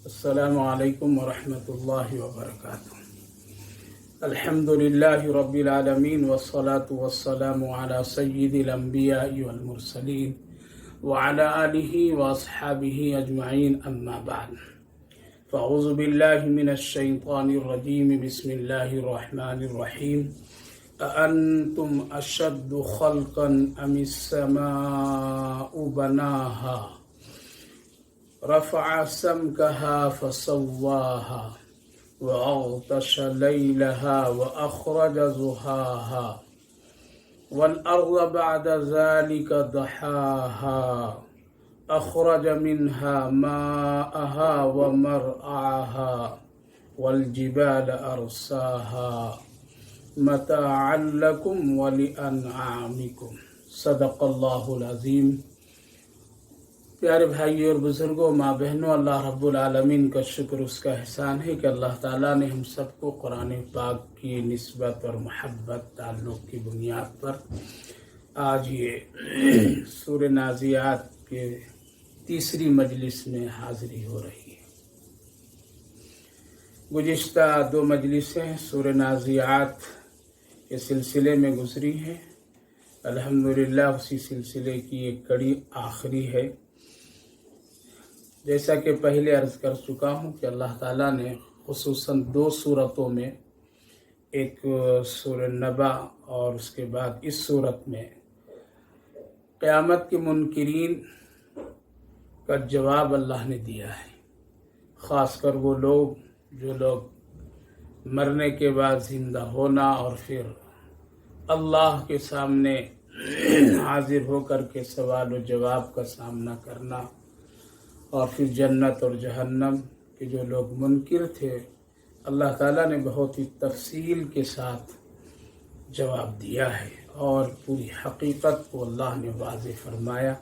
السلام علیکم ورحمۃ اللہ وبرکاتہ۔ الحمد للہ رب العالمین والصلاة والسلام علی سید الانبیاء والمرسلین وعلی آلہ واصحابہ اجمعین، اما بعد فاعوذ باللہ من الشیطان الرجیم، بسم اللہ الرحمن الرحیم۔ أأنتم أشد خلقا أم السماء بناها رفع سمكها فسواها وأغطش ليلها وأخرج ضحاها والأرض بعد ذلك دحاها أخرج منها ماءها ومرعاها والجبال أرساها متاعا لكم ولأنعامكم، صدق اللہ العظیم۔ پیارے بھائی اور بزرگوں، ماں بہنوں، اللہ رب العالمین کا شکر، اس کا احسان ہے کہ اللہ تعالیٰ نے ہم سب کو قرآن پاک کی نسبت اور محبت تعلق کی بنیاد پر آج یہ سورہ نازعات کے تیسری مجلس میں حاضری ہو رہی ہے۔ گزشتہ 2 مجلسیں سورہ نازعات کے سلسلے میں گزری ہیں۔ الحمدللہ اسی سلسلے کی ایک کڑی آخری ہے۔ جیسا کہ پہلے عرض کر چکا ہوں کہ اللہ تعالیٰ نے خصوصاً 2 صورتوں میں، ایک سورہ نبا اور اس کے بعد اس صورت میں، قیامت کے منکرین کا جواب اللہ نے دیا ہے۔ خاص کر وہ لوگ جو لوگ مرنے کے بعد زندہ ہونا اور پھر اللہ کے سامنے حاضر ہو کر کے سوال و جواب کا سامنا کرنا، اور پھر جنت اور جہنم کے جو لوگ منکر تھے، اللہ تعالیٰ نے بہت ہی تفصیل کے ساتھ جواب دیا ہے اور پوری حقیقت کو اللہ نے واضح فرمایا۔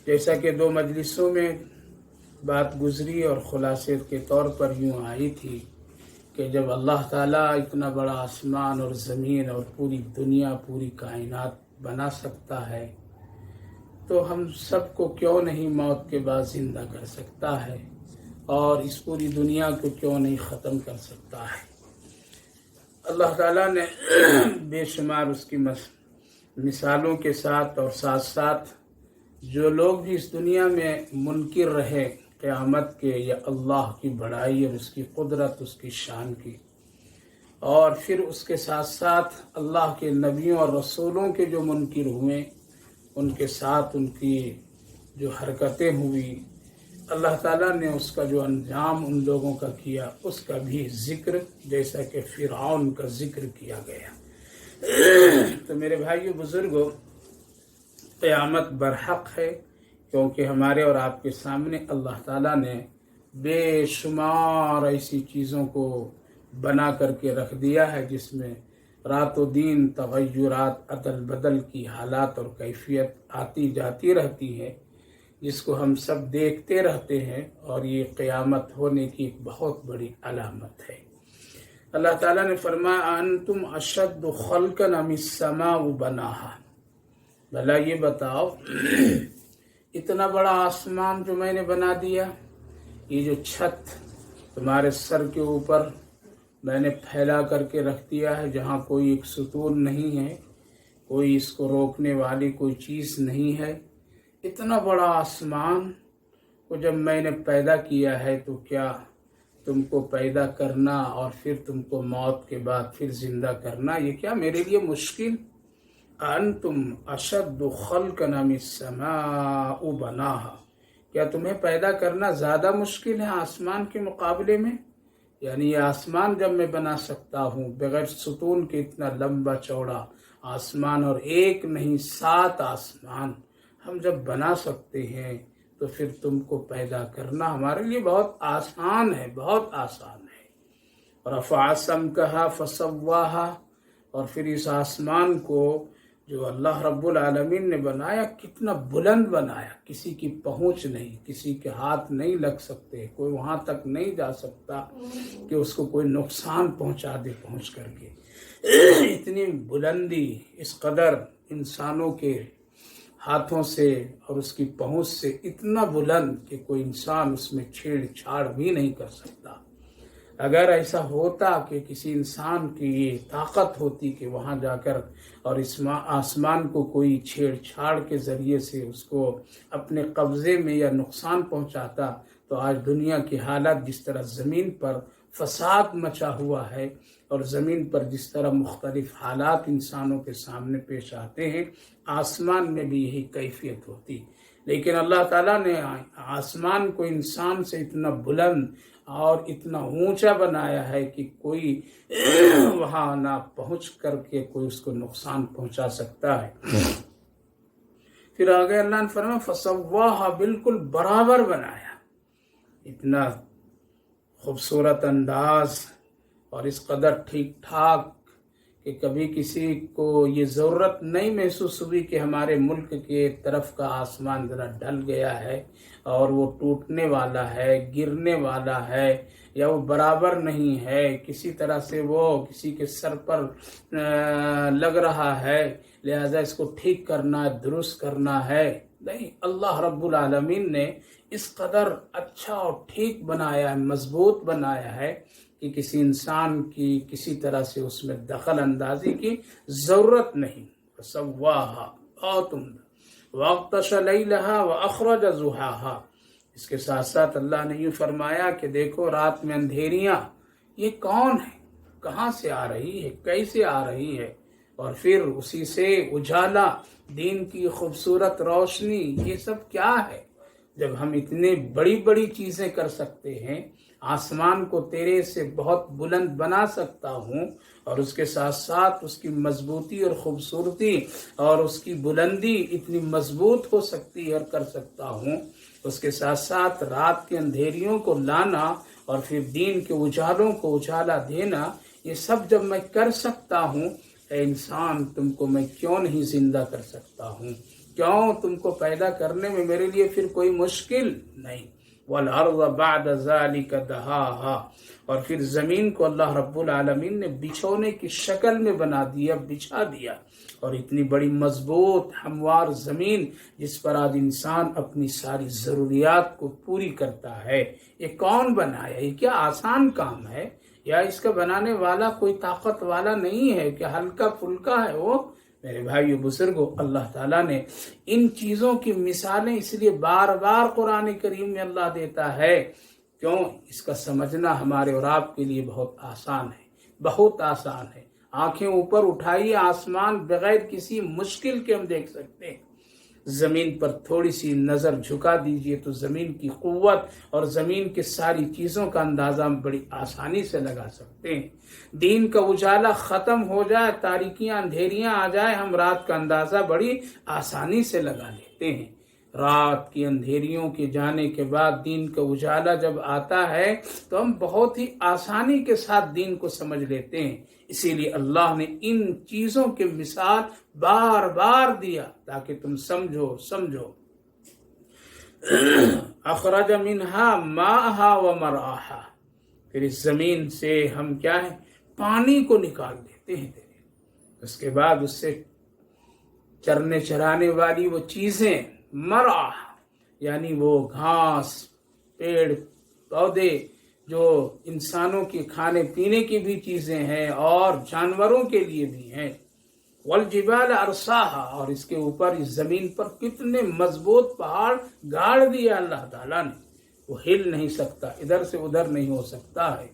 جیسا کہ 2 مجلسوں میں بات گزری اور خلاصے کے طور پر یوں آئی تھی کہ جب اللہ تعالیٰ اتنا بڑا آسمان اور زمین اور پوری دنیا، پوری کائنات بنا سکتا ہے، تو ہم سب کو کیوں نہیں موت کے بعد زندہ کر سکتا ہے، اور اس پوری دنیا کو کیوں نہیں ختم کر سکتا ہے۔ اللہ تعالیٰ نے بے شمار اس کی مثالوں کے ساتھ اور ساتھ ساتھ جو لوگ بھی اس دنیا میں منکر رہے قیامت کے یا اللہ کی بڑائی اور اس کی قدرت، اس کی شان کی، اور پھر اس کے ساتھ ساتھ اللہ کے نبیوں اور رسولوں کے جو منکر ہوئے، ان کے ساتھ ان کی جو حرکتیں ہوئی، اللہ تعالیٰ نے اس کا جو انجام ان لوگوں کا کیا، اس کا بھی ذکر، جیسا کہ فرعون کا ذکر کیا گیا۔ تو میرے بھائیو بزرگوں، قیامت برحق ہے، کیونکہ ہمارے اور آپ کے سامنے اللہ تعالیٰ نے بے شمار ایسی چیزوں کو بنا کر کے رکھ دیا ہے جس میں رات و دن تغیرات، عدل بدل کی حالات اور کیفیت آتی جاتی رہتی ہے، جس کو ہم سب دیکھتے رہتے ہیں، اور یہ قیامت ہونے کی ایک بہت بڑی علامت ہے۔ اللہ تعالیٰ نے فرمایا انتم اشد خلقا ام السماء بناہا، بھلا یہ بتاؤ، اتنا بڑا آسمان جو میں نے بنا دیا، یہ جو چھت تمہارے سر کے اوپر میں نے پھیلا کر کے رکھ دیا ہے، جہاں کوئی ایک ستون نہیں ہے، کوئی اس کو روکنے والی کوئی چیز نہیں ہے، اتنا بڑا آسمان کو جب میں نے پیدا کیا ہے، تو کیا تم کو پیدا کرنا اور پھر تم کو موت کے بعد پھر زندہ کرنا، یہ کیا میرے لیے مشکل؟ انتم اشد خلقا ام السماء بناہا، کیا تمہیں پیدا کرنا زیادہ مشکل ہے آسمان کے مقابلے میں؟ یعنی یہ آسمان جب میں بنا سکتا ہوں بغیر ستون کے، اتنا لمبا چوڑا آسمان، اور ایک نہیں 7 آسمان ہم جب بنا سکتے ہیں، تو پھر تم کو پیدا کرنا ہمارے لیے بہت آسان ہے، بہت آسان ہے۔ رفع سمکہا فسواہا، اور پھر اس آسمان کو جو اللہ رب العالمین نے بنایا، کتنا بلند بنایا، کسی کی پہنچ نہیں، کسی کے ہاتھ نہیں لگ سکتے، کوئی وہاں تک نہیں جا سکتا کہ اس کو کوئی نقصان پہنچا دے پہنچ کر کے۔ اتنی بلندی، اس قدر انسانوں کے ہاتھوں سے اور اس کی پہنچ سے اتنا بلند کہ کوئی انسان اس میں چھیڑ چھاڑ بھی نہیں کر سکتا۔ اگر ایسا ہوتا کہ کسی انسان کی یہ طاقت ہوتی کہ وہاں جا کر اور اس آسمان کو کوئی چھیڑ چھاڑ کے ذریعے سے اس کو اپنے قبضے میں یا نقصان پہنچاتا، تو آج دنیا کی حالت جس طرح زمین پر فساد مچا ہوا ہے اور زمین پر جس طرح مختلف حالات انسانوں کے سامنے پیش آتے ہیں، آسمان میں بھی یہی کیفیت ہوتی۔ لیکن اللہ تعالیٰ نے آسمان کو انسان سے اتنا بلند اور اتنا اونچا بنایا ہے کہ کوئی وہاں نہ پہنچ کر کے کوئی اس کو نقصان پہنچا سکتا ہے۔ پھر آگے اللہ نے فرمایا فَسَوَّاهَا، بالکل برابر بنایا۔ اتنا خوبصورت انداز اور اس قدر ٹھیک ٹھاک کہ کبھی کسی کو یہ ضرورت نہیں محسوس ہوئی کہ ہمارے ملک کے طرف کا آسمان ذرا ڈھل گیا ہے اور وہ ٹوٹنے والا ہے، گرنے والا ہے، یا وہ برابر نہیں ہے، کسی طرح سے وہ کسی کے سر پر لگ رہا ہے، لہذا اس کو ٹھیک کرنا، درست کرنا ہے۔ نہیں، اللہ رب العالمین نے اس قدر اچھا اور ٹھیک بنایا ہے، مضبوط بنایا ہے کہ کسی انسان کی کسی طرح سے اس میں دخل اندازی کی ضرورت نہیں۔ فَسَوَّاهَا، بہت عمدہ۔ وَأَغْطَشَ لَيْلَهَا وَأَخْرَجَ ضُحَاهَا، اس کے ساتھ ساتھ اللہ نے یوں فرمایا کہ دیکھو رات میں اندھیریاں یہ کون ہے، کہاں سے آ رہی ہے، کیسے آ رہی ہے، اور پھر اسی سے اجالا، دین کی خوبصورت روشنی، یہ سب کیا ہے؟ جب ہم اتنے بڑی بڑی چیزیں کر سکتے ہیں، آسمان کو تیرے سے بہت بلند بنا سکتا ہوں، اور اس کے ساتھ ساتھ اس کی مضبوطی اور خوبصورتی اور اس کی بلندی اتنی مضبوط ہو سکتی ہے اور کر سکتا ہوں، اس کے ساتھ ساتھ رات کے اندھیریوں کو لانا اور پھر دین کے اجالوں کو اجالا دینا، یہ سب جب میں کر سکتا ہوں، اے انسان تم کو میں کیوں نہیں زندہ کر سکتا ہوں؟ کیوں تم کو پیدا کرنے میں میرے لیے پھر کوئی مشکل نہیں۔ وَالْأَرْضَ بَعْدَ ذَلِكَ دَحَاهَا، اور پھر زمین کو اللہ رب العالمین نے بچھونے کی شکل میں بنا دیا، بچھا دیا، اور اتنی بڑی مضبوط ہموار زمین جس پر آج انسان اپنی ساری ضروریات کو پوری کرتا ہے، یہ کون بنایا؟ یہ کیا آسان کام ہے؟ یا اس کا بنانے والا کوئی طاقت والا نہیں ہے کہ ہلکا پھلکا ہے وہ؟ میرے بھائیو بزرگو، اللہ تعالیٰ نے ان چیزوں کی مثالیں اس لیے بار بار قرآن کریم میں اللہ دیتا ہے، کیوں؟ اس کا سمجھنا ہمارے اور آپ کے لیے بہت آسان ہے، بہت آسان ہے۔ آنکھیں اوپر اٹھائیے، آسمان بغیر کسی مشکل کے ہم دیکھ سکتے ہیں۔ زمین پر تھوڑی سی نظر جھکا دیجئے تو زمین کی قوت اور زمین کی ساری چیزوں کا اندازہ ہم بڑی آسانی سے لگا سکتے ہیں۔ دین کا اجالا ختم ہو جائے، تاریکیاں اندھیریاں آ جائے، ہم رات کا اندازہ بڑی آسانی سے لگا لیتے ہیں۔ رات کی اندھیریوں کے جانے کے بعد دین کا اجالا جب آتا ہے تو ہم بہت ہی آسانی کے ساتھ دین کو سمجھ لیتے ہیں۔ اسی لیے اللہ نے ان چیزوں کے مثال بار بار دیا تاکہ تم سمجھو۔ اخرج منہا ماءہا ومرعاہا، پھر اس زمین سے ہم کیا ہے، پانی کو نکال دیتے ہیں، اس کے بعد اس سے چرنے چرانے والی وہ چیزیں، مرعا یعنی وہ گھاس، پیڑ پودے جو انسانوں کے کھانے پینے کی بھی چیزیں ہیں اور جانوروں کے لیے بھی ہیں، والجبال ارساہا، اور اس کے اوپر اس زمین پر کتنے مضبوط پہاڑ گاڑ دیا اللہ تعالیٰ نے، وہ ہل نہیں سکتا، ادھر سے ادھر نہیں ہو سکتا ہے،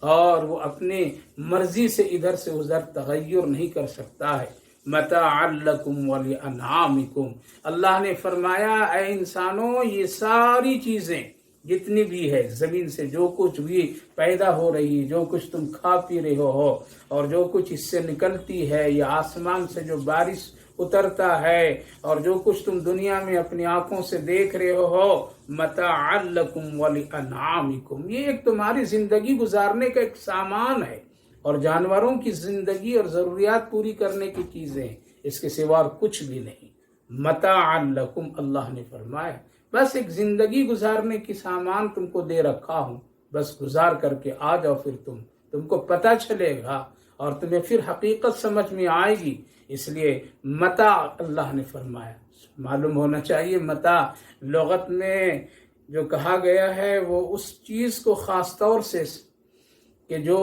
اور وہ اپنے مرضی سے ادھر سے ادھر تغیر نہیں کر سکتا ہے۔ متاعا لکم ولانعامکم، اللہ نے فرمایا اے انسانوں، یہ ساری چیزیں جتنی بھی ہے زمین سے جو کچھ بھی پیدا ہو رہی، جو کچھ تم کھا پی رہے ہو اور جو کچھ اس سے نکلتی ہے، یا آسمان سے جو بارش اترتا ہے اور جو کچھ تم دنیا میں اپنی آنکھوں سے دیکھ رہے ہو، متاعا لکم ولانعامکم، یہ ایک تمہاری زندگی گزارنے کا ایک سامان ہے اور جانوروں کی زندگی اور ضروریات پوری کرنے کی چیزیں، اس کے سوا اور کچھ بھی نہیں۔ متاعا لکم، اللہ نے فرمایا بس ایک زندگی گزارنے کی سامان تم کو دے رکھا ہوں، بس گزار کر کے آ جاؤ، پھر تم کو پتہ چلے گا اور تمہیں پھر حقیقت سمجھ میں آئے گی۔ اس لیے متاع اللہ نے فرمایا۔ معلوم ہونا چاہیے متاع لغت میں جو کہا گیا ہے وہ اس چیز کو خاص طور سے کہ جو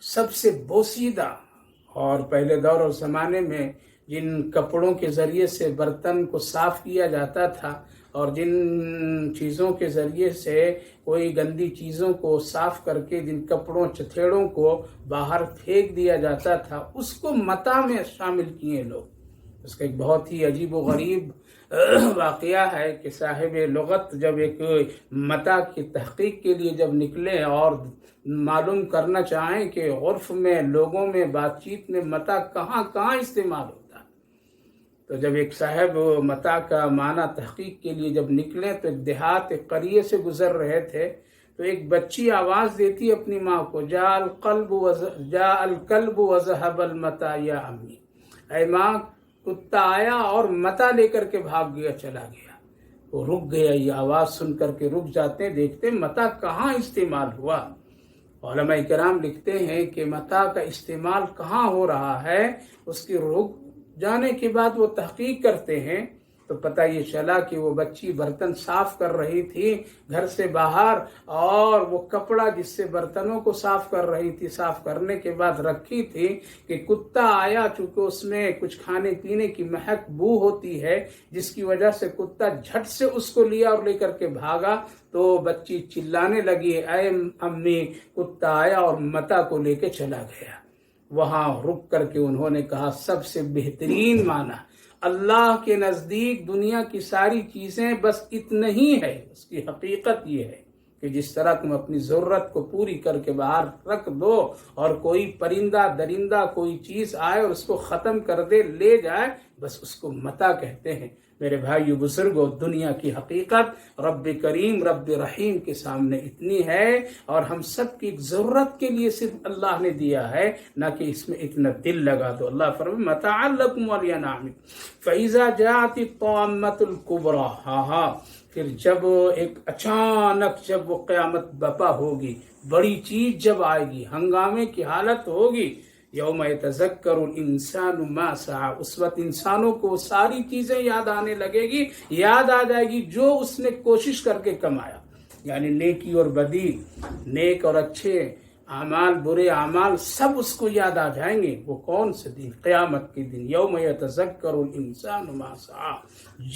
سب سے بوسیدہ، اور پہلے دور اور زمانے میں جن کپڑوں کے ذریعے سے برتن کو صاف کیا جاتا تھا اور جن چیزوں کے ذریعے سے کوئی گندی چیزوں کو صاف کر کے جن کپڑوں چتھیڑوں کو باہر پھینک دیا جاتا تھا، اس کو متاع میں شامل کیے لوگ۔ اس کا ایک بہت ہی عجیب و غریب واقعہ ہے کہ صاحب لغت جب ایک متاع کی تحقیق کے لیے جب نکلے اور معلوم کرنا چاہیں کہ عرف میں لوگوں میں بات چیت میں متاع کہاں کہاں استعمال ہوتا ہے، تو جب ایک صاحب متاع کا معنی تحقیق کے لیے جب نکلے تو ایک دیہات ایک قریے سے گزر رہے تھے، تو ایک بچی آواز دیتی اپنی ماں کو، جاء الکلب وذهب المتاع یا امی، اے ماں کتا آیا اور متاع لے کر کے بھاگ گیا، چلا گیا۔ وہ رک گیا، یہ آواز سن کر کے رک جاتے، دیکھتے متاع کہاں استعمال ہوا۔ علماء کرام لکھتے ہیں کہ متاع کا استعمال کہاں ہو رہا ہے، اس کی رک جانے کے بعد وہ تحقیق کرتے ہیں تو پتہ یہ چلا کہ وہ بچی برتن صاف کر رہی تھی گھر سے باہر، اور وہ کپڑا جس سے برتنوں کو صاف کر رہی تھی صاف کرنے کے بعد رکھی تھی کہ کتا آیا، چونکہ اس میں کچھ کھانے پینے کی مہک بو ہوتی ہے جس کی وجہ سے کتا جھٹ سے اس کو لیا اور لے کر کے بھاگا، تو بچی چلانے لگی، اے امی کتا آیا اور متاع کو لے کے چلا گیا۔ وہاں رک کر کے انہوں نے کہا سب سے بہترین معنی اللہ کے نزدیک دنیا کی ساری چیزیں بس اتنا ہی ہے، اس کی حقیقت یہ ہے کہ جس طرح تم اپنی ضرورت کو پوری کر کے باہر رکھ دو اور کوئی پرندہ درندہ کوئی چیز آئے اور اس کو ختم کر دے لے جائے، بس اس کو متاع کہتے ہیں۔ میرے بھائیو بزرگوں، دنیا کی حقیقت رب کریم رب رحیم کے سامنے اتنی ہے، اور ہم سب کی ضرورت کے لیے صرف اللہ نے دیا ہے، نہ کہ اس میں اتنا دل لگا دو۔ اللہ فرمائے متاعا لکم ولانعامکم فاذا جاءت الطامۃ الکبریٰ، ہاں پھر جب ایک اچانک جب وہ قیامت برپا ہوگی، بڑی چیز جب آئے گی، ہنگامے کی حالت ہوگی، یوم یتذکر الانسان ما سعی، اس وقت انسانوں کو ساری چیزیں یاد آنے لگے گی، یاد آ جائے گی جو اس نے کوشش کر کے کمایا، یعنی نیکی اور بدی، نیک اور اچھے اعمال برے اعمال سب اس کو یاد آ جائیں گے۔ وہ کون سے دن؟ قیامت کے دن، یوم یتذکر الانسان ما سعی،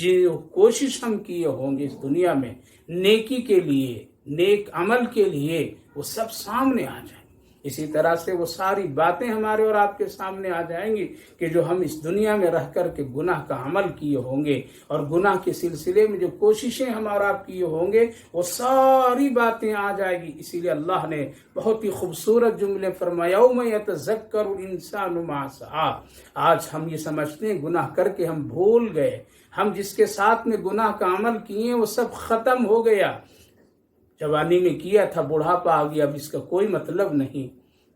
جو کوشش ہم کیے ہوں گے اس دنیا میں نیکی کے لیے، نیک عمل کے لیے، وہ سب سامنے آ جائیں۔ اسی طرح سے وہ ساری باتیں ہمارے اور آپ کے سامنے آ جائیں گی کہ جو ہم اس دنیا میں رہ کر کے گناہ کا عمل کیے ہوں گے، اور گناہ کے سلسلے میں جو کوششیں ہمارا آپ کیے ہوں گے، وہ ساری باتیں آ جائے گی۔ اسی لیے اللہ نے بہت ہی خوبصورت جملے فرمایا، یوم یتذکر الانسان ما سعی۔ آج ہم یہ سمجھتے ہیں گناہ کر کے ہم بھول گئے، ہم جس کے ساتھ میں گناہ کا عمل کیے وہ سب ختم ہو گیا، جوانی میں کیا تھا بڑھاپا آ گیا، اب اس کا کوئی مطلب نہیں،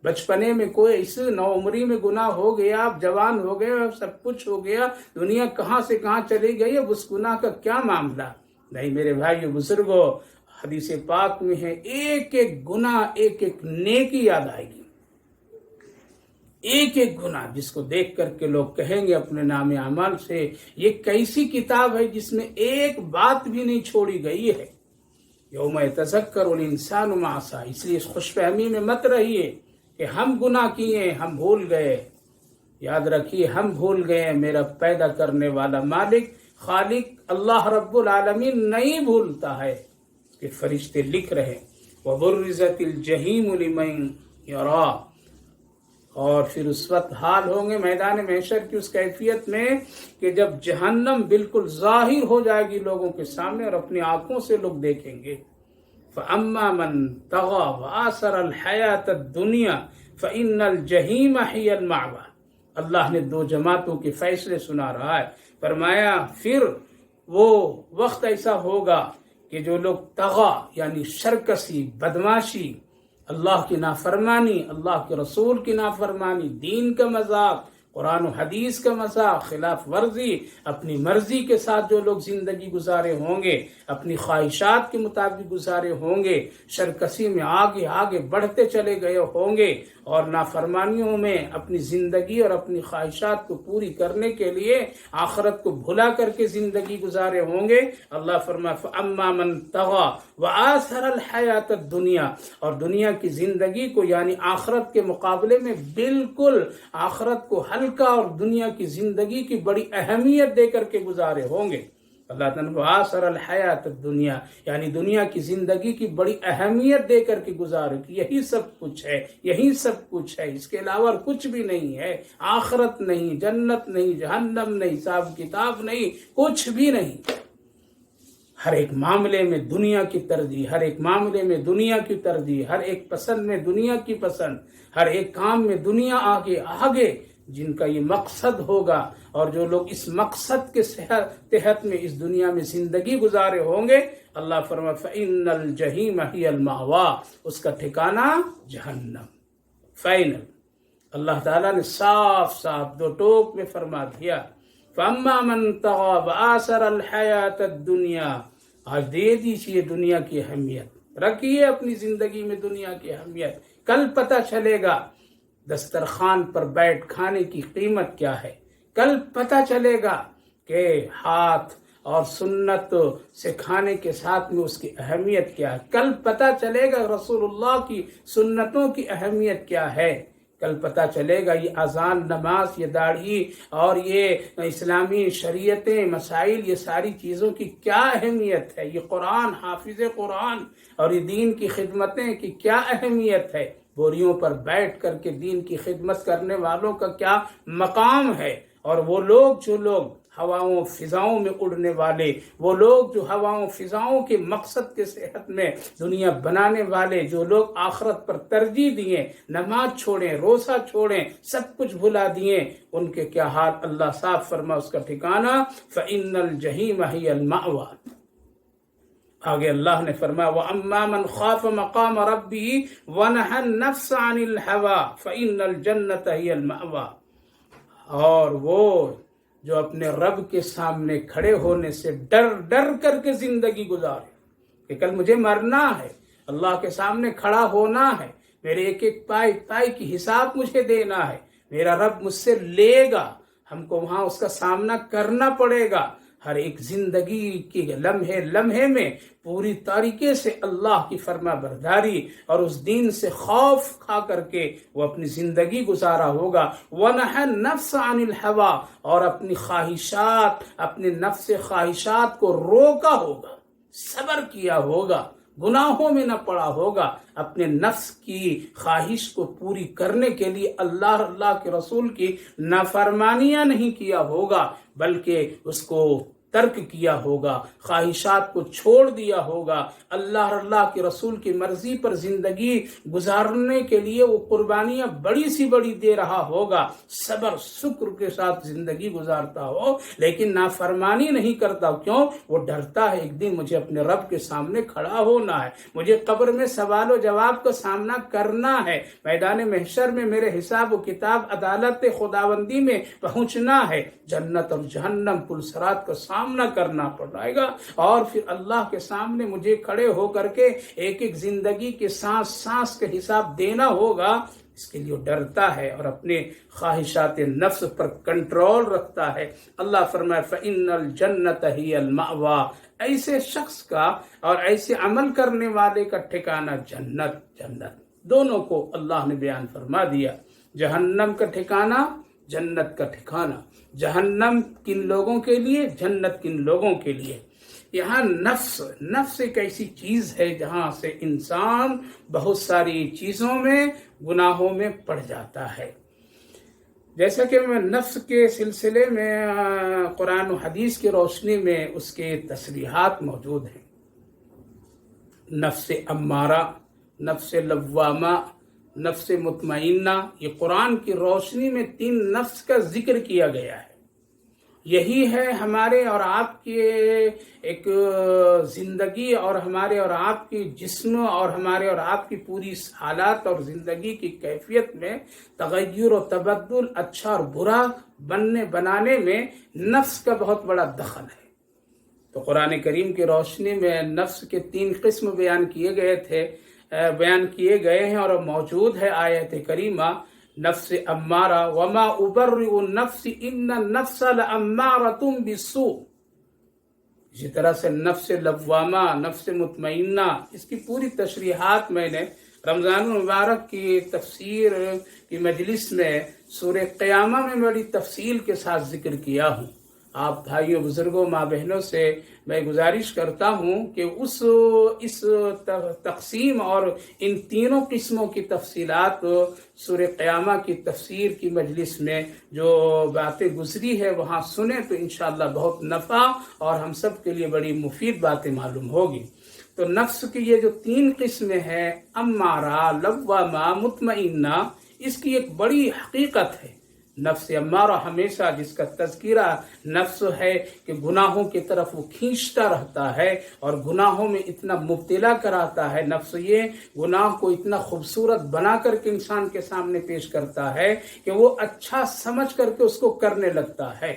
بچپنے میں کوئی اس نوعمری میں گناہ ہو گیا، اب جوان ہو گئے، اب سب کچھ ہو گیا، دنیا کہاں سے کہاں چلی گئی، اب اس گناہ کا کیا معاملہ؟ نہیں میرے بھائیو بزرگوں، حدیث پاک میں ہے ایک ایک گناہ ایک ایک نیکی یاد آئے گی، ایک ایک گناہ جس کو دیکھ کر کے لوگ کہیں گے اپنے نام اعمال سے یہ کیسی کتاب ہے جس میں ایک بات بھی نہیں چھوڑی گئی ہے۔ یوم یتذکر الانسان ما سعی، اس لیے اس خوش فہمی میں مت رہیے کہ ہم گناہ کیے ہم بھول گئے۔ یاد رکھیے ہم بھول گئے، میرا پیدا کرنے والا مالک خالق اللہ رب العالمین نہیں بھولتا ہے۔ اس کے فرشتے لکھ رہے وَبُرِّزَتِ الْجَحِيمُ لِمَنْ يَرَى، اور پھر اس وقت حال ہوں گے میدان محشر کی اس کیفیت میں کہ جب جہنم بالکل ظاہر ہو جائے گی لوگوں کے سامنے اور اپنی آنکھوں سے لوگ دیکھیں گے۔ فَأَمَّا مَنْ طَغَى وَآثَرَ الْحَيَاةَ الدُّنْيَا فَإِنَّ الْجَحِيمَ هِيَ الْمَأْوَىٰ۔ اللہ نے دو جماعتوں کے فیصلے سنا رہا ہے، فرمایا پھر وہ وقت ایسا ہوگا کہ جو لوگ طغا یعنی سرکشی، بدماشی، اللہ کی نافرمانی، اللہ کے رسول کی نافرمانی، دین کا مذاق، قرآن و حدیث کا مذاق، خلاف ورزی، اپنی مرضی کے ساتھ جو لوگ زندگی گزارے ہوں گے، اپنی خواہشات کے مطابق گزارے ہوں گے، شرکسی میں آگے آگے بڑھتے چلے گئے ہوں گے، اور نافرمانیوں میں اپنی زندگی اور اپنی خواہشات کو پوری کرنے کے لیے آخرت کو بھلا کر کے زندگی گزارے ہوں گے، اللہ فرمائے فَأَمَّا مَنْ طَغَى وَآثَرَ الْحَيَاةَ الدُّنْيَا، اور دنیا کی زندگی کو یعنی آخرت کے مقابلے میں بالکل آخرت کو ہلکا اور دنیا کی زندگی کی بڑی اہمیت دے کر کے گزارے ہوں گے۔ اللہ تعالیٰ وآثر الحیات الدنیا یعنی دنیا کی زندگی کی بڑی اہمیت دے کر کے گزارے کہ یہی سب کچھ ہے، یہی سب کچھ ہے، اس کے علاوہ کچھ بھی نہیں ہے، آخرت نہیں، جنت نہیں، جہنم نہیں، حساب کتاب نہیں، کچھ بھی نہیں۔ ہر ایک معاملے میں دنیا کی ترجیح، ہر ایک معاملے میں دنیا کی ترجیح، ہر ایک پسند میں دنیا کی پسند، ہر ایک کام میں دنیا آگے آگے۔ جن کا یہ مقصد ہوگا اور جو لوگ اس مقصد کے تحت میں اس دنیا میں زندگی گزارے ہوں گے، اللہ فرمائے فَإِنَّ الْجَحِيمَ هِيَ الْمَأْوَىٰ، اس کا ٹھکانہ جہنم۔ فائنل اللہ تعالیٰ نے صاف صاف دو ٹوک میں فرما دیا فَأَمَّا مَنْ طَغَىٰ وَآثَرَ الْحَيَاةَ الدُّنْيَا، آج دے دیجیے دنیا کی اہمیت، رکھیے اپنی زندگی میں دنیا کی اہمیت، کل پتہ چلے گا دسترخوان پر بیٹھ کھانے کی قیمت کیا ہے، کل پتہ چلے گا کہ ہاتھ اور سنت سے کھانے کے ساتھ میں اس کی اہمیت کیا ہے، کل پتہ چلے گا رسول اللہ کی سنتوں کی اہمیت کیا ہے، کل پتہ چلے گا یہ اذان، نماز، یہ داڑھی اور یہ اسلامی شریعتیں، مسائل، یہ ساری چیزوں کی کیا اہمیت ہے، یہ قرآن، حافظ قرآن اور یہ دین کی خدمتیں کی کیا اہمیت ہے، بوریوں پر بیٹھ کر کے دین کی خدمت کرنے والوں کا کیا مقام ہے، اور وہ لوگ جو لوگ ہواؤں فضاؤں میں اڑنے والے، وہ لوگ جو ہواؤں فضاؤں کے مقصد کے صحت میں دنیا بنانے والے، جو لوگ آخرت پر ترجیح دیے، نماز چھوڑیں، روزہ چھوڑیں، سب کچھ بھلا دیے، ان کے کیا حال اللہ صاف فرما اس کا ٹھکانہ فَإِنَّ الْجَحِيمَ هِيَ الْمَأْوَىٰ۔ آگے اللہ نے فرمایا وَأَمَّا مَنْ خَافَ مَقَامَ رَبِّهِ وَنَهَى النَّفْسَ عَنِ الْهَوَىٰ فَإِنَّ الْجَنَّةَ هِيَ الْمَأْوَىٰ، اور وہ جو اپنے رب کے سامنے کھڑے ہونے سے ڈر کر کے زندگی گزارے کہ کل مجھے مرنا ہے، اللہ کے سامنے کھڑا ہونا ہے، میرے ایک ایک پائی کی حساب مجھے دینا ہے، میرا رب مجھ سے لے گا، ہم کو وہاں اس کا سامنا کرنا پڑے گا، ہر ایک زندگی کے لمحے میں پوری طریقے سے اللہ کی فرما برداری اور اس دین سے خوف کھا کر کے وہ اپنی زندگی گزارا ہوگا۔ وَنَهَى النَّفْسَ عَنِ الْهَوَىٰ، اور اپنی خواہشات، اپنے نفس خواہشات کو روکا ہوگا، صبر کیا ہوگا، گناہوں میں نہ پڑا ہوگا، اپنے نفس کی خواہش کو پوری کرنے کے لیے اللہ کے رسول کی نافرمانیاں نہیں کیا ہوگا، بلکہ اس کو ترک کیا ہوگا، خواہشات کو چھوڑ دیا ہوگا، اللہ کے رسول کی مرضی پر زندگی گزارنے کے لیے وہ قربانیاں بڑی سی بڑی دے رہا ہوگا، صبر شکر کے ساتھ زندگی گزارتا ہو، لیکن نافرمانی نہیں کرتا۔ کیوں؟ وہ ڈرتا ہے ایک دن مجھے اپنے رب کے سامنے کھڑا ہونا ہے، مجھے قبر میں سوال و جواب کا سامنا کرنا ہے، میدان محشر میں میرے حساب و کتاب عدالت خداوندی میں پہنچنا ہے، جنت اور جہنم پل صراط کا سامنا کرنا پڑے گا، اور پھر اللہ کے سامنے مجھے کھڑے ہو کر کے ایک ایک زندگی کے سانس کا حساب دینا ہوگا۔ اس کے لیے ڈرتا ہے اور اپنے خواہشات نفس پر کنٹرول رکھتا ہے۔ اللہ فرمائے فَإِنَّ الْجَنَّةَ هِيَ الْمَأْوَىٰ، ایسے شخص کا اور ایسے عمل کرنے والے کا ٹھکانہ جنت دونوں کو اللہ نے بیان فرما دیا، جہنم کا ٹھکانہ، جنت کا ٹھکانہ، جہنم کن لوگوں کے لیے، جنت کن لوگوں کے لیے۔ یہاں نفس ایک ایسی چیز ہے جہاں سے انسان بہت ساری چیزوں میں، گناہوں میں پڑ جاتا ہے۔ جیسا کہ میں نفس کے سلسلے میں قرآن و حدیث کی روشنی میں اس کے تصریحات موجود ہیں، نفس امارہ، نفس لوامہ، نفس مطمئنہ، یہ قرآن کی روشنی میں 3 نفس کا ذکر کیا گیا ہے، یہی ہے ہمارے اور آپ کے ایک زندگی اور ہمارے اور آپ کی جسم اور ہمارے اور آپ کی پوری حالات اور زندگی کی کیفیت میں تغیر و تبدل، اچھا اور برا بنانے میں نفس کا بہت بڑا دخل ہے۔ تو قرآن کریم کی روشنی میں نفس کے 3 قسم بیان کیے گئے ہیں اور موجود ہے آیت کریمہ نفس امارہ وما ابرئ النفس ان النفس لامارۃ بالسوء، اسی طرح سے نفس لوامہ، نفس مطمئنہ، اس کی پوری تشریحات میں نے رمضان المبارک کی تفسیر کی مجلس میں سورہ قیامہ میں بڑی تفصیل کے ساتھ ذکر کیا ہوں۔ آپ بھائیوں، بزرگوں، ماں بہنوں سے میں گزارش کرتا ہوں کہ اس تقسیم اور ان تینوں قسموں کی تفصیلات سورہ قیامہ کی تفسیر کی مجلس میں جو باتیں گزری ہے وہاں سنیں تو انشاءاللہ بہت نفع اور ہم سب کے لیے بڑی مفید باتیں معلوم ہوگی۔ تو نفس کی یہ جو 3 قسمیں ہیں، امارہ، لوامہ، مطمئنہ، اس کی ایک بڑی حقیقت ہے۔ نفس امارہ ہمیشہ جس کا تذکرہ نفس ہے کہ گناہوں کی طرف وہ کھینچتا رہتا ہے اور گناہوں میں اتنا مبتلا کراتا ہے۔ نفس یہ گناہ کو اتنا خوبصورت بنا کر کے انسان کے سامنے پیش کرتا ہے کہ وہ اچھا سمجھ کر کے اس کو کرنے لگتا ہے،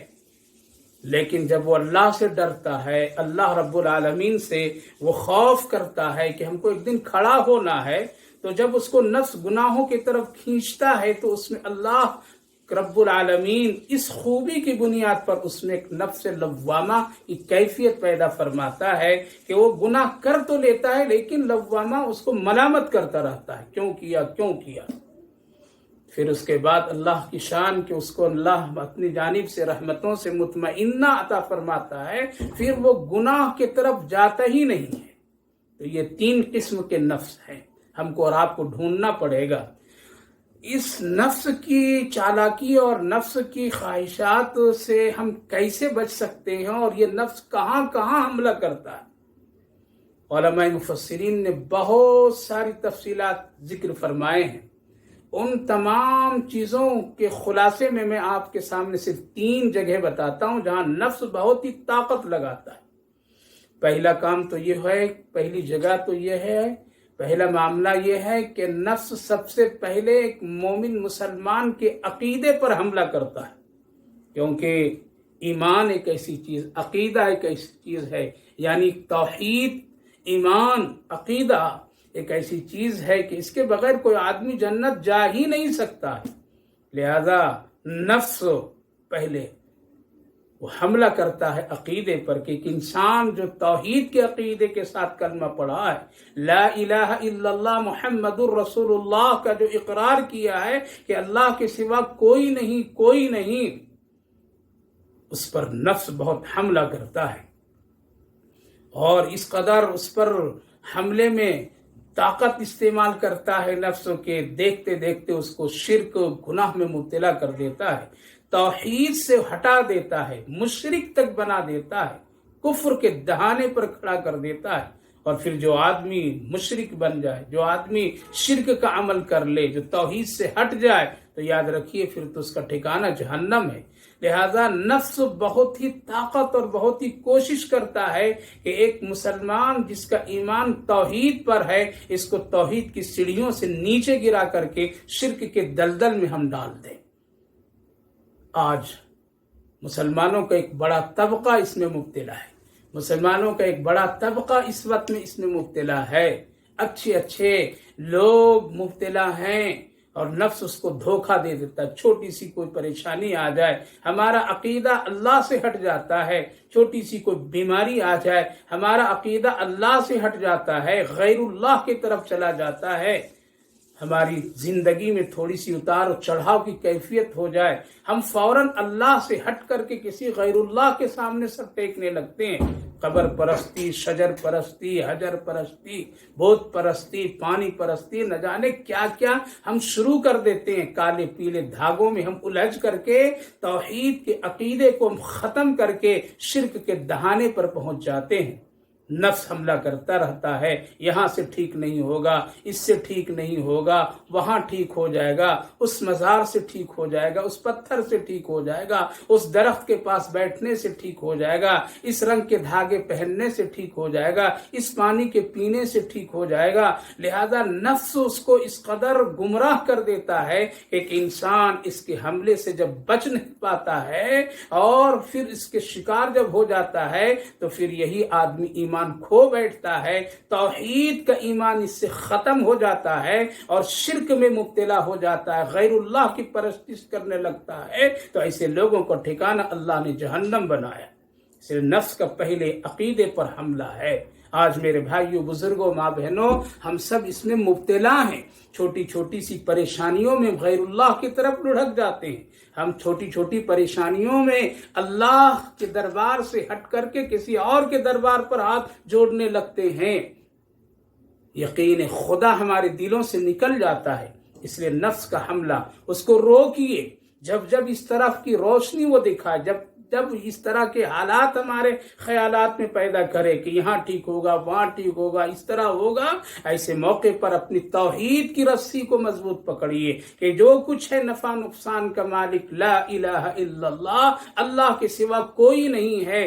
لیکن جب وہ اللہ سے ڈرتا ہے، اللہ رب العالمین سے وہ خوف کرتا ہے کہ ہم کو ایک دن کھڑا ہونا ہے، تو جب اس کو نفس گناہوں کی طرف کھینچتا ہے تو اس میں اللہ رب العالمین اس خوبی کی بنیاد پر اس میں ایک نفس لوامہ کی کیفیت پیدا فرماتا ہے کہ وہ گناہ کر تو لیتا ہے لیکن لوامہ اس کو ملامت کرتا رہتا ہے، کیوں کیا۔ پھر اس کے بعد اللہ کی شان کہ اس کو اللہ اپنی جانب سے رحمتوں سے مطمئنہ عطا فرماتا ہے، پھر وہ گناہ کی طرف جاتا ہی نہیں ہے۔ تو یہ 3 قسم کے نفس ہیں، ہم کو اور آپ کو ڈھونڈنا پڑے گا۔ اس نفس کی چالاکی اور نفس کی خواہشات سے ہم کیسے بچ سکتے ہیں اور یہ نفس کہاں حملہ کرتا ہے؟ علماء مفسرین نے بہت ساری تفصیلات ذکر فرمائے ہیں۔ ان تمام چیزوں کے خلاصے میں آپ کے سامنے صرف 3 جگہ بتاتا ہوں جہاں نفس بہت ہی طاقت لگاتا ہے۔ پہلا کام تو یہ ہے، پہلی جگہ تو یہ ہے، پہلا معاملہ یہ ہے کہ نفس سب سے پہلے ایک مومن مسلمان کے عقیدے پر حملہ کرتا ہے، کیونکہ ایمان ایک ایسی چیز، عقیدہ ایک ایسی چیز ہے، یعنی توحید، ایمان، عقیدہ ایک ایسی چیز ہے کہ اس کے بغیر کوئی آدمی جنت جا ہی نہیں سکتا ہے۔ لہذا نفس پہلے وہ حملہ کرتا ہے عقیدے پر کہ ایک انسان جو توحید کے عقیدے کے ساتھ کلمہ پڑھا ہے، لا الہ الا اللہ محمد الرسول اللہ کا جو اقرار کیا ہے کہ اللہ کے سوا کوئی نہیں، اس پر نفس بہت حملہ کرتا ہے اور اس قدر اس پر حملے میں طاقت استعمال کرتا ہے نفس کے، دیکھتے دیکھتے اس کو شرک گناہ میں مبتلا کر دیتا ہے، توحید سے ہٹا دیتا ہے، مشرک تک بنا دیتا ہے، کفر کے دہانے پر کھڑا کر دیتا ہے۔ اور پھر جو آدمی مشرک بن جائے، جو آدمی شرک کا عمل کر لے، جو توحید سے ہٹ جائے، تو یاد رکھیے پھر تو اس کا ٹھکانہ جہنم ہے۔ لہذا نفس بہت ہی طاقت اور بہت ہی کوشش کرتا ہے کہ ایک مسلمان جس کا ایمان توحید پر ہے، اس کو توحید کی سیڑھیوں سے نیچے گرا کر کے شرک کے دلدل میں ہم ڈال دیں۔ آج مسلمانوں کا ایک بڑا طبقہ اس میں مبتلا ہے، مسلمانوں کا ایک بڑا طبقہ اس وقت میں اس میں مبتلا ہے، اچھے لوگ مبتلا ہیں اور نفس اس کو دھوکہ دے دیتا ہے۔ چھوٹی سی کوئی پریشانی آ جائے، ہمارا عقیدہ اللہ سے ہٹ جاتا ہے، چھوٹی سی کوئی بیماری آ جائے، ہمارا عقیدہ اللہ سے ہٹ جاتا ہے، غیر اللہ کی طرف چلا جاتا ہے، ہماری زندگی میں تھوڑی سی اتار و چڑھاؤ کی کیفیت ہو جائے، ہم فوراً اللہ سے ہٹ کر کے کسی غیر اللہ کے سامنے سر ٹیکنے لگتے ہیں۔ قبر پرستی، شجر پرستی، حجر پرستی، بت پرستی، پانی پرستی، نہ جانے کیا کیا ہم شروع کر دیتے ہیں۔ کالے پیلے دھاگوں میں ہم الجھ کر کے توحید کے عقیدے کو ختم کر کے شرک کے دہانے پر پہنچ جاتے ہیں۔ نفس حملہ کرتا رہتا ہے، یہاں سے ٹھیک نہیں ہوگا، اس سے ٹھیک نہیں ہوگا، وہاں ٹھیک ہو جائے گا، اس مزار سے ٹھیک ہو جائے گا، اس پتھر سے ٹھیک ہو جائے گا، اس درخت کے پاس بیٹھنے سے ٹھیک ہو جائے گا، اس رنگ کے دھاگے پہننے سے ٹھیک ہو جائے گا، اس پانی کے پینے سے ٹھیک ہو جائے گا۔ لہذا نفس اس کو اس قدر گمراہ کر دیتا ہے کہ انسان اس کے حملے سے جب بچ نہیں پاتا ہے اور پھر اس کے شکار جب ہو جاتا ہے تو پھر یہی آدمی ایمان کھو بیٹھتا ہے، توحید کا ایمان اس سے ختم ہو جاتا ہے اور شرک میں مبتلا ہو جاتا ہے، غیر اللہ کی پرستش کرنے لگتا ہے۔ تو ایسے لوگوں کو ٹھکانہ اللہ نے جہنم بنایا۔ صرف نفس کا پہلے عقیدے پر حملہ ہے۔ آج میرے بھائیوں، بزرگوں، ماں بہنوں، ہم سب اس میں مبتلا ہیں۔ چھوٹی چھوٹی سی پریشانیوں میں غیر اللہ کی طرف لڑھک جاتے ہیں۔ ہم چھوٹی چھوٹی پریشانیوں میں اللہ کے دربار سے ہٹ کر کے کسی اور کے دربار پر ہاتھ جوڑنے لگتے ہیں۔ یقین خدا ہمارے دلوں سے نکل جاتا ہے۔ اس لیے نفس کا حملہ اس کو روکیے۔ جب اس طرف کی روشنی وہ دکھائے، جب اس طرح کے حالات ہمارے خیالات میں پیدا کرے کہ یہاں ٹھیک ہوگا، وہاں ٹھیک ہوگا، اس طرح ہوگا، ایسے موقع پر اپنی توحید کی رسی کو مضبوط پکڑیے کہ جو کچھ ہے نفع نقصان کا مالک لا الہ الا اللہ، اللہ کے سوا کوئی نہیں ہے۔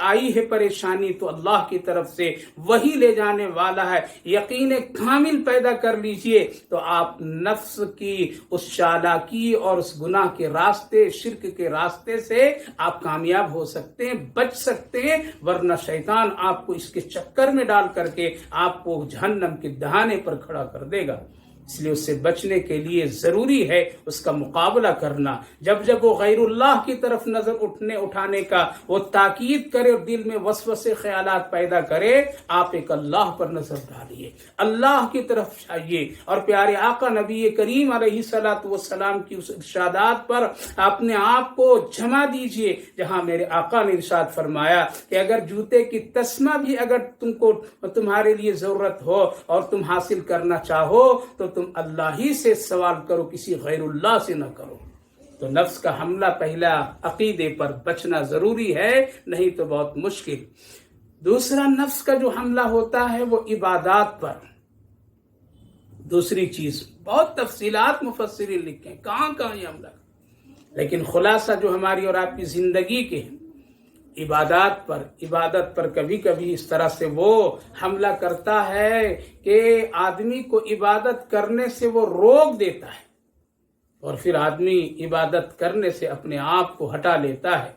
آئی ہے پریشانی تو اللہ کی طرف سے وہی لے جانے والا ہے۔ یقین کامل پیدا کر لیجئے تو آپ نفس کی اس چالاکی اور اس گناہ کے راستے، شرک کے راستے سے آپ کامیاب ہو سکتے ہیں، بچ سکتے ہیں، ورنہ شیطان آپ کو اس کے چکر میں ڈال کر کے آپ کو جہنم کے دہانے پر کھڑا کر دے گا۔ اس لیے اس سے بچنے کے لیے ضروری ہے اس کا مقابلہ کرنا۔ جب وہ غیر اللہ کی طرف نظر اٹھانے کا وہ تاکید کرے اور دل میں وسوسے خیالات پیدا کرے، آپ ایک اللہ پر نظر ڈالیے، اللہ کی طرف جائیے اور پیارے آقا نبی کریم علیہ الصلوۃ والسلام کی اس ارشادات پر اپنے آپ کو جمع دیجئے، جہاں میرے آقا نے ارشاد فرمایا کہ اگر جوتے کی تسمہ بھی اگر تمہارے لیے ضرورت ہو اور تم حاصل کرنا چاہو تو تم اللہ ہی سے سوال کرو، کسی غیر اللہ سے نہ کرو۔ تو نفس کا حملہ پہلا عقیدے پر بچنا ضروری ہے، نہیں تو بہت مشکل۔ دوسرا نفس کا جو حملہ ہوتا ہے وہ عبادات پر۔ دوسری چیز بہت تفصیلات مفسرین لکھیں کہاں یہ حملہ، لیکن خلاصہ جو ہماری اور آپ کی زندگی کے ہیں، عبادت پر کبھی کبھی اس طرح سے وہ حملہ کرتا ہے کہ آدمی کو عبادت کرنے سے وہ روک دیتا ہے اور پھر آدمی عبادت کرنے سے اپنے آپ کو ہٹا لیتا ہے۔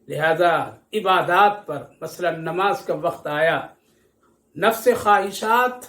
لہذا عبادات پر، مثلا نماز کا وقت آیا، نفس خواہشات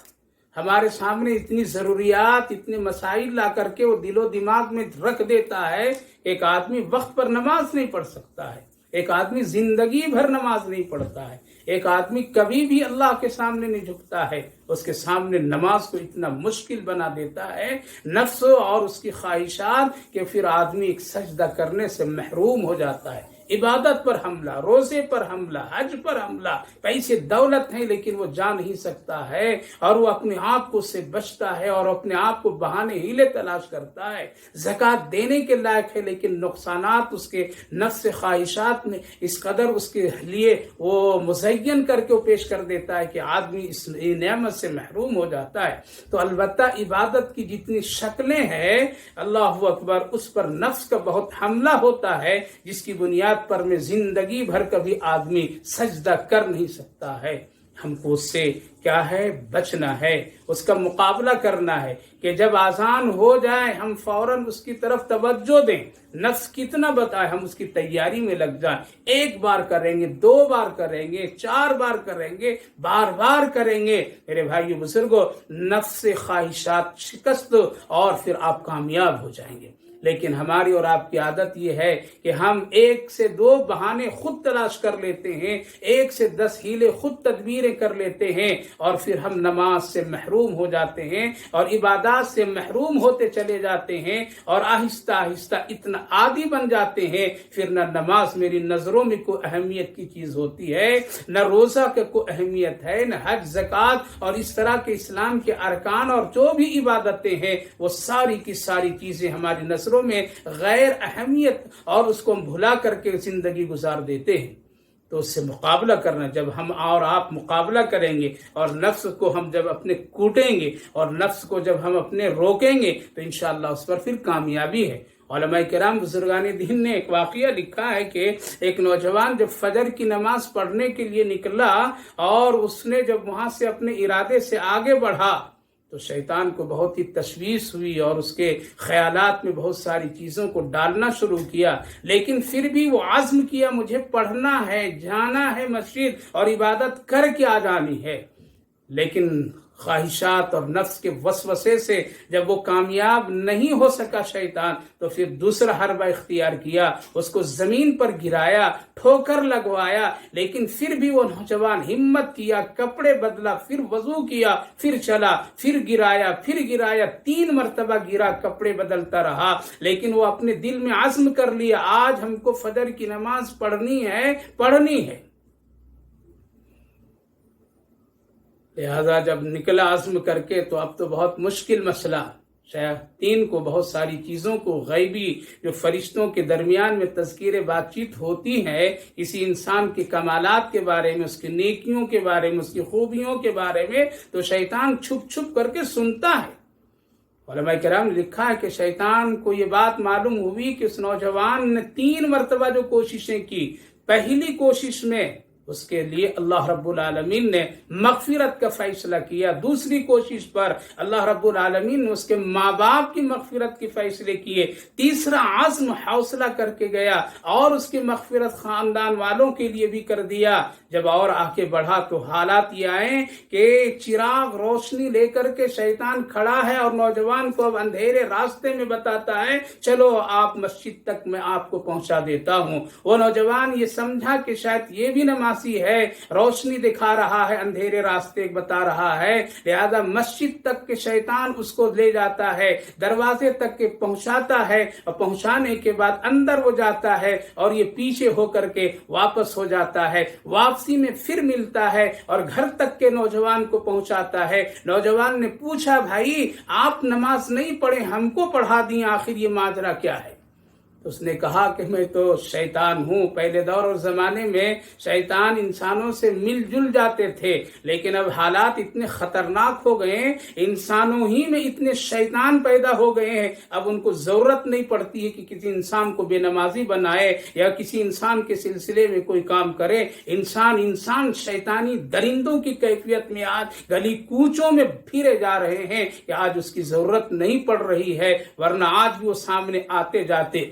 ہمارے سامنے اتنی ضروریات، اتنے مسائل لا کر کے وہ دل و دماغ میں رکھ دیتا ہے، ایک آدمی وقت پر نماز نہیں پڑھ سکتا ہے، ایک آدمی زندگی بھر نماز نہیں پڑھتا ہے، ایک آدمی کبھی بھی اللہ کے سامنے نہیں جھکتا ہے، اس کے سامنے نماز کو اتنا مشکل بنا دیتا ہے نفس اور اس کی خواہشات کہ پھر آدمی ایک سجدہ کرنے سے محروم ہو جاتا ہے۔ عبادت پر حملہ، روزے پر حملہ، حج پر حملہ، پیسے دولت ہیں لیکن وہ جا نہیں سکتا ہے اور وہ اپنے آپ کو سے بچتا ہے اور اپنے آپ کو بہانے ہیلے تلاش کرتا ہے۔ زکوٰۃ دینے کے لائق ہے لیکن نقصانات اس کے نفس خواہشات میں اس قدر اس کے لیے وہ مزین کر کے وہ پیش کر دیتا ہے کہ آدمی اس نعمت سے محروم ہو جاتا ہے۔ تو البتہ عبادت کی جتنی شکلیں ہیں، اللہ اکبر، اس پر نفس کا بہت حملہ ہوتا ہے، جس کی بنیاد پر میں زندگی بھر کبھی آدمی سجدہ کر نہیں سکتا ہے۔ ہم کو اس سے کیا ہے بچنا ہے، اس کا مقابلہ کرنا ہے کہ جب اذان ہو جائے ہم فوراً اس کی طرف توجہ دیں، نفس کتنا بتائے ہم اس کی تیاری میں لگ جائیں، ایک بار کریں گے، 2 بار کریں گے، 4 بار کریں گے، بار بار کریں گے۔ میرے بھائیو بزرگوں، نفس خواہشات شکست اور پھر آپ کامیاب ہو جائیں گے۔ لیکن ہماری اور آپ کی عادت یہ ہے کہ ہم 1 سے 2 بہانے خود تلاش کر لیتے ہیں، 1 سے 10 ہیلے خود تدبیریں کر لیتے ہیں اور پھر ہم نماز سے محروم ہو جاتے ہیں اور عبادات سے محروم ہوتے چلے جاتے ہیں اور آہستہ آہستہ اتنا عادی بن جاتے ہیں، پھر نہ نماز میری نظروں میں کوئی اہمیت کی چیز ہوتی ہے، نہ روزہ کا کوئی اہمیت ہے، نہ حج، زکوٰۃ اور اس طرح کے اسلام کے ارکان اور جو بھی عبادتیں ہیں وہ ساری کی ساری چیزیں ہماری نظر میں غیر اہمیت اور اس کو ہم بھلا کر کے زندگی گزار دیتے ہیں۔ تو اس سے مقابلہ کرنا. جب ہم اور آپ مقابلہ کریں گے اور نفس کو ہم جب اپنے کوٹیں گے اور نفس کو جب ہم اپنے روکیں گے تو انشاءاللہ اس پر پھر کامیابی ہے. علماء کرام بزرگان دین نے ایک واقعہ لکھا ہے کہ ایک نوجوان جب فجر کی نماز پڑھنے کے لیے نکلا اور اس نے جب وہاں سے اپنے ارادے سے آگے بڑھا تو شیطان کو بہت ہی تشویش ہوئی اور اس کے خیالات میں بہت ساری چیزوں کو ڈالنا شروع کیا. لیکن پھر بھی وہ عزم کیا مجھے پڑھنا ہے، جانا ہے مسجد اور عبادت کر کے آ جانی ہے. لیکن خواہشات اور نفس کے وسوسے سے جب وہ کامیاب نہیں ہو سکا شیطان، تو پھر دوسرا حربہ اختیار کیا، اس کو زمین پر گرایا، ٹھوکر لگوایا. لیکن پھر بھی وہ نوجوان ہمت کیا، کپڑے بدلا، پھر وضو کیا، پھر چلا، پھر گرایا، 3 مرتبہ گرا، کپڑے بدلتا رہا. لیکن وہ اپنے دل میں عزم کر لیا آج ہم کو فجر کی نماز پڑھنی ہے. لہذا جب نکلا عزم کر کے تو اب تو بہت مشکل مسئلہ. شیاطین کو بہت ساری چیزوں کو غیبی جو فرشتوں کے درمیان میں تذکیر بات چیت ہوتی ہے کسی انسان کے کمالات کے بارے میں، اس کی نیکیوں کے بارے میں، اس کی خوبیوں کے بارے میں، تو شیطان چھپ چھپ کر کے سنتا ہے. علماء کرام نے لکھا ہے کہ شیطان کو یہ بات معلوم ہوئی کہ اس نوجوان نے 3 مرتبہ جو کوششیں کی، پہلی کوشش میں اس کے لیے اللہ رب العالمین نے مغفرت کا فیصلہ کیا، دوسری کوشش پر اللہ رب العالمین نے اس کے ماں باپ کی مغفرت کے فیصلے کیے، تیسرا عزم حوصلہ کر کے گیا اور اس کی مغفرت خاندان والوں کے لیے بھی کر دیا. جب اور آگے بڑھا تو حالات یہ آئے کہ چراغ روشنی لے کر کے شیطان کھڑا ہے اور نوجوان کو اب اندھیرے راستے میں بتاتا ہے چلو آپ مسجد تک میں آپ کو پہنچا دیتا ہوں. وہ نوجوان یہ سمجھا کہ شاید یہ بھی نمازی ہے، روشنی دکھا رہا ہے، اندھیرے راستے بتا رہا ہے، لہذا مسجد تک کے شیطان اس کو لے جاتا ہے، دروازے تک کے پہنچاتا ہے اور پہنچانے کے بعد اندر وہ جاتا ہے اور یہ پیچھے ہو کر کے واپس ہو جاتا ہے. واپسی میں پھر ملتا ہے اور گھر تک کے نوجوان کو پہنچاتا ہے. نوجوان نے پوچھا بھائی آپ نماز نہیں پڑھے، ہم کو پڑھا دیں، آخر یہ ماجرا کیا ہے؟ اس نے کہا کہ میں تو شیطان ہوں. پہلے دور اور زمانے میں شیطان انسانوں سے مل جل جاتے تھے، لیکن اب حالات اتنے خطرناک ہو گئے ہیں، انسانوں ہی میں اتنے شیطان پیدا ہو گئے ہیں، اب ان کو ضرورت نہیں پڑتی ہے کہ کسی انسان کو بے نمازی بنائے یا کسی انسان کے سلسلے میں کوئی کام کرے. انسان شیطانی درندوں کی کیفیت میں آج گلی کوچوں میں پھرے جا رہے ہیں کہ آج اس کی ضرورت نہیں پڑ رہی ہے، ورنہ آج بھی وہ سامنے آتے جاتے.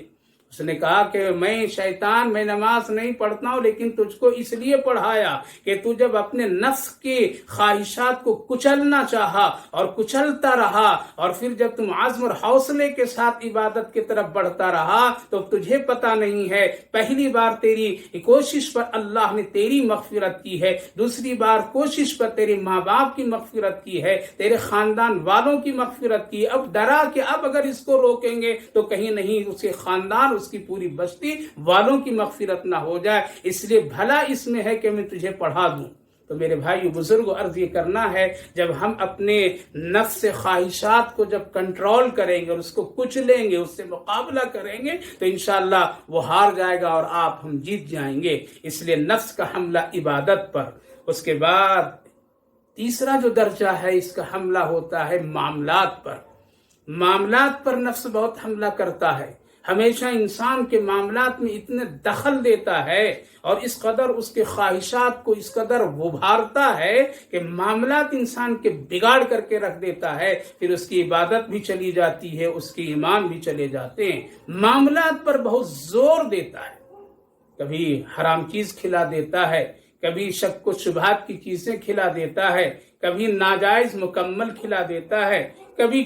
اس نے کہا کہ میں نماز نہیں پڑھتا ہوں، لیکن تجھ کو اس لیے پڑھایا کہ تو جب اپنے نفس کی خواہشات کو کچلنا چاہا اور کچلتا رہا اور پھر جب تم عزم اور حوصلے کے ساتھ عبادت کی طرف بڑھتا رہا تو تجھے پتا نہیں ہے پہلی بار تیری کوشش پر اللہ نے تیری مغفرت کی ہے، دوسری بار کوشش پر تیرے ماں باپ کی مغفرت کی ہے، تیرے خاندان والوں کی مغفرت کی. اب ڈرا کہ اب اگر اس کو روکیں گے تو کہیں نہیں اس کے خاندان، اس کی پوری بستی والوں کی مغفرت نہ ہو جائے، اس لیے بھلا اس میں ہے کہ میں تجھے پڑھا دوں. تو میرے بھائیو بزرگوں، عرض یہ کرنا ہے جب ہم اپنے نفس خواہشات کو جب کنٹرول کریں گے اور اس کو کچلیں گے، اس سے مقابلہ کریں گے تو انشاءاللہ وہ ہار جائے گا اور ہم جیت جائیں گے. اس لیے نفس کا حملہ عبادت پر، اس کے بعد تیسرا جو درجہ ہے اس کا حملہ ہوتا ہے معاملات پر. معاملات پر نفس بہت حملہ کرتا ہے، ہمیشہ انسان کے معاملات میں اتنے دخل دیتا ہے اور اس قدر اس کے خواہشات کو اس قدر ابھارتا ہے کہ معاملات انسان کے بگاڑ کر کے رکھ دیتا ہے، پھر اس کی عبادت بھی چلی جاتی ہے، اس کے ایمان بھی چلے جاتے ہیں. معاملات پر بہت زور دیتا ہے، کبھی حرام چیز کھلا دیتا ہے، کبھی شک و شبہات کی چیزیں کھلا دیتا ہے، کبھی ناجائز مکمل کھلا دیتا ہے، کبھی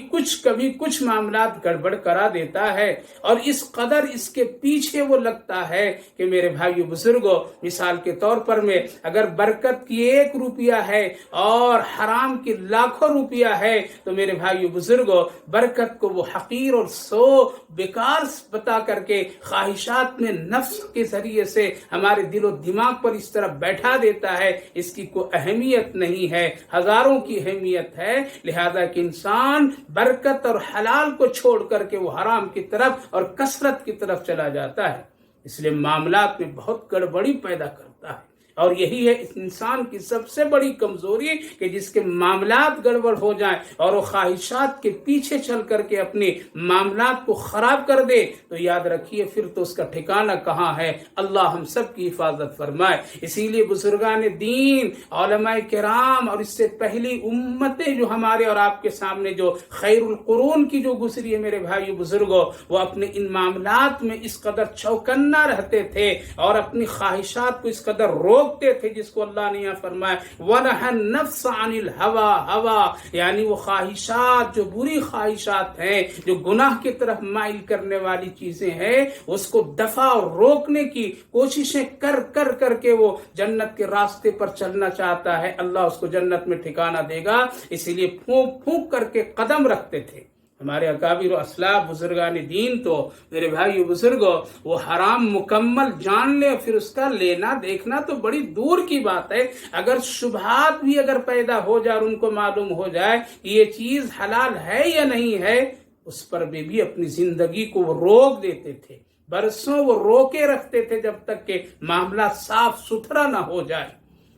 کچھ معاملات گڑبڑ کرا دیتا ہے. اور اس قدر اس کے پیچھے وہ لگتا ہے کہ میرے بھائیو بزرگوں، مثال کے طور پر میں اگر برکت کی 1 روپیہ ہے اور حرام کی لاکھوں روپیہ ہے تو میرے بھائیو بزرگوں برکت کو وہ حقیر اور بیکار بتا کر کے خواہشات میں نفس کے ذریعے سے ہمارے دل و دماغ پر اس طرح بیٹھا دیتا ہے، اس کی کوئی اہمیت نہیں ہے، ہزاروں کی اہمیت ہے. لہذا کہ انسان برکت اور حلال کو چھوڑ کر کے وہ حرام کی طرف اور کثرت کی طرف چلا جاتا ہے. اس لیے معاملات میں بہت گڑبڑی پیدا کرتا ہے. اور یہی ہے اس انسان کی سب سے بڑی کمزوری کہ جس کے معاملات گڑبڑ ہو جائیں اور وہ خواہشات کے پیچھے چل کر کے اپنے معاملات کو خراب کر دے تو یاد رکھیے پھر تو اس کا ٹھکانہ کہاں ہے۔ اللہ ہم سب کی حفاظت فرمائے۔ اسی لیے بزرگان دین، علماء کرام اور اس سے پہلی امتیں جو ہمارے اور آپ کے سامنے جو خیر القرون کی جو گزری ہے میرے بھائیو بزرگوں، وہ اپنے ان معاملات میں اس قدر چوکنا رہتے تھے اور اپنی خواہشات کو اس قدر روکتے تھے جس کو اللہ نے یہاں فرمایا وَنَهَا النَّفْسَ عَنِ الْهَوَىٰ، ہوا یعنی وہ خواہشات جو بری خواہشات ہیں، جو گناہ کی طرف مائل کرنے والی چیزیں ہیں، اس کو دفع اور روکنے کی کوششیں کر کے وہ جنت کے راستے پر چلنا چاہتا ہے۔ اللہ اس کو جنت میں ٹھکانہ دے گا، اسی لیے پھونک کر کے قدم رکھتے تھے۔ ہمارے اکابر و اسلاف بزرگان دین تو میرے بھائی بزرگوں وہ حرام مکمل جان لے، پھر اس کا لینا دیکھنا تو بڑی دور کی بات ہے۔ اگر شبہات بھی اگر پیدا ہو جائے اور ان کو معلوم ہو جائے کہ یہ چیز حلال ہے یا نہیں ہے، اس پر بھی اپنی زندگی کو وہ روک دیتے تھے، برسوں وہ روکے رکھتے تھے جب تک کہ معاملہ صاف ستھرا نہ ہو جائے۔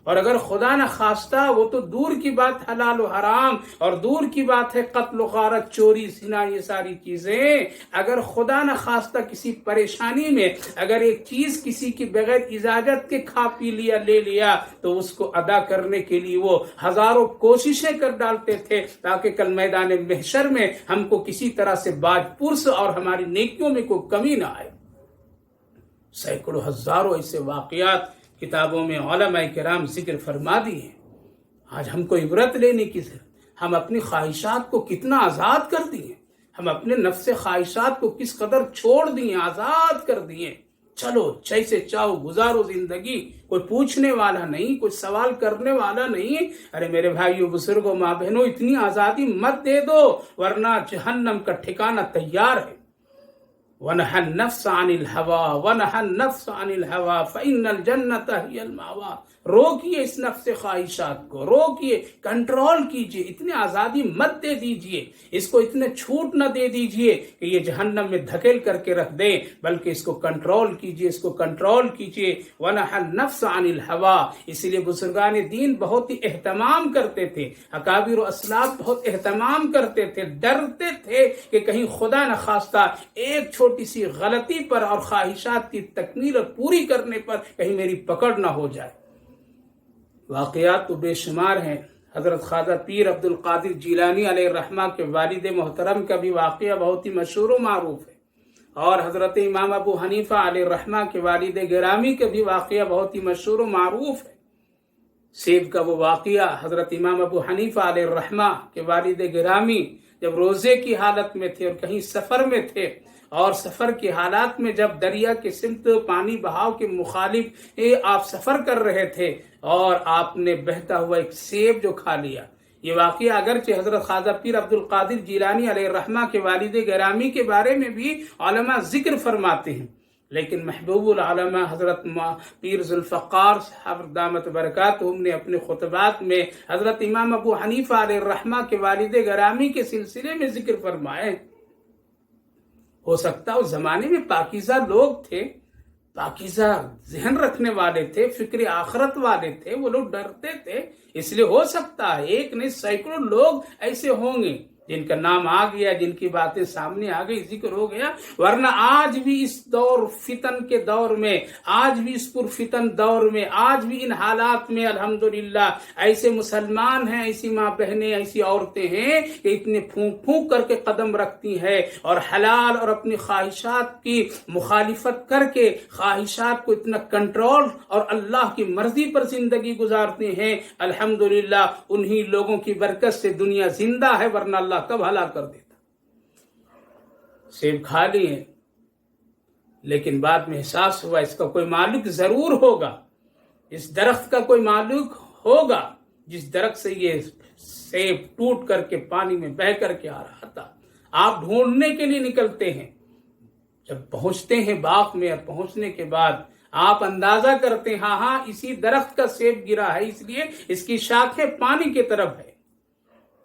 اور اگر خدا نہ خواستہ وہ تو دور کی بات حلال و حرام اور دور کی بات ہے قتل و غارت، چوری، زنا، یہ ساری چیزیں اگر خدا نہ خواستہ کسی پریشانی میں اگر ایک چیز کسی کی بغیر اجازت کے کھا پی لیا لے لیا تو اس کو ادا کرنے کے لیے وہ ہزاروں کوششیں کر ڈالتے تھے تاکہ کل میدان محشر میں ہم کو کسی طرح سے باج پرس اور ہماری نیکیوں میں کوئی کمی نہ آئے۔ سینکڑوں ہزاروں ایسے واقعات کتابوں میں علماء کرام ذکر فرما دی ہیں۔ آج ہم کو عبرت لینے کی ضرورت، ہم اپنی خواہشات کو کتنا آزاد کر دیے، ہم اپنے نفس خواہشات کو کس قدر چھوڑ دیے، آزاد کر دیے۔ چلو جیسے چاہو گزارو زندگی، کوئی پوچھنے والا نہیں، کوئی سوال کرنے والا نہیں۔ ارے میرے بھائیو بزرگوں ماں بہنوں، اتنی آزادی مت دے دو ورنہ جہنم کا ٹھکانہ تیار ہے۔ وَنَهَا النَّفْسَ عَنِ الْهَوَىٰ وَنَهَا النَّفْسَ عَنِ الْهَوَىٰ فَإِنَّ الْجَنَّةَ هِيَ الْمَأْوَىٰ۔ روکیے اس نفس خواہشات کو، روکیے، کنٹرول کیجیے، اتنی آزادی مت دے دیجیے، اس کو اتنے چھوٹ نہ دے دیجیے کہ یہ جہنم میں دھکیل کر کے رکھ دیں، بلکہ اس کو کنٹرول کیجیے، اس کو کنٹرول کیجیے۔ وَنَهَا النَّفْسَ عَنِ الْهَوَىٰ۔ اسی لیے بزرگان دین بہت ہی اہتمام کرتے تھے، اکابر و اسلاف بہت اہتمام کرتے تھے، ڈرتے تھے کہ کہیں خدا نہ خواستہ ایک چھوٹی سی غلطی پر اور خواہشات کی تکمیل اور پوری کرنے پر کہیں میری پکڑ نہ ہو جائے۔ واقعات تو بے شمار ہیں۔ حضرت خواجہ پیر عبد القادر جیلانی علیہ الرحمہ کے والد محترم کا بھی واقعہ بہت ہی مشہور و معروف ہے، اور حضرت امام ابو حنیفہ علیہ الرحمہ کے والد گرامی کا بھی واقعہ بہت ہی مشہور و معروف ہے۔ سیب کا وہ واقعہ، حضرت امام ابو حنیفہ علیہ الرحمہ کے والد گرامی جب روزے کی حالت میں تھے اور کہیں سفر میں تھے، اور سفر کی حالات میں جب دریا کے سمت پانی بہاؤ کے مخالف آپ سفر کر رہے تھے اور آپ نے بہتا ہوا ایک سیب جو کھا لیا۔ یہ واقعہ اگرچہ حضرت خواجہ پیر عبد القادر جیلانی علیہ الرحمہ کے والد گرامی کے بارے میں بھی علماء ذکر فرماتے ہیں، لیکن محبوب العلماء حضرت پیر ذوالفقار صاحب دامت برکاتہم نے اپنے خطبات میں حضرت امام ابو حنیفہ علیہ الرحمہ کے والد گرامی کے سلسلے میں ذکر فرمائے۔ ہو سکتا ہے اس زمانے میں پاکیزہ لوگ تھے، پاکیزہ ذہن رکھنے والے تھے، فکر آخرت والے تھے، وہ لوگ ڈرتے تھے، اس لیے ہو سکتا ہے ایک نہیں سینکڑوں لوگ ایسے ہوں گے جن کا نام آ گیا، جن کی باتیں سامنے آ گئی، ذکر ہو گیا۔ ورنہ آج بھی اس دور فتن کے دور میں، آج بھی اس پرفتن دور میں، آج بھی ان حالات میں الحمدللہ ایسے مسلمان ہیں، ایسی ماں بہنیں، ایسی عورتیں ہیں کہ اتنے پھونک کر کے قدم رکھتی ہیں اور حلال اور اپنی خواہشات کی مخالفت کر کے خواہشات کو اتنا کنٹرول اور اللہ کی مرضی پر زندگی گزارتے ہیں۔ الحمدللہ انہی لوگوں کی برکت سے دنیا زندہ ہے، ورنہ اللہ کب ہلاک کر دیتا۔ سیب کھا لیے، لیکن بعد میں احساس ہوا اس کا کوئی مالک ضرور ہوگا، اس درخت کا کوئی مالک ہوگا جس درخت سے یہ سیب ٹوٹ کر کے پانی میں بہہ کر کے آ رہا تھا۔ آپ ڈھونڈنے کے لیے نکلتے ہیں، جب پہنچتے ہیں باغ میں اور پہنچنے کے بعد آپ اندازہ کرتے ہیں ہاں اسی درخت کا سیب گرا ہے، اس لیے اس کی شاخیں پانی کی طرف ہے۔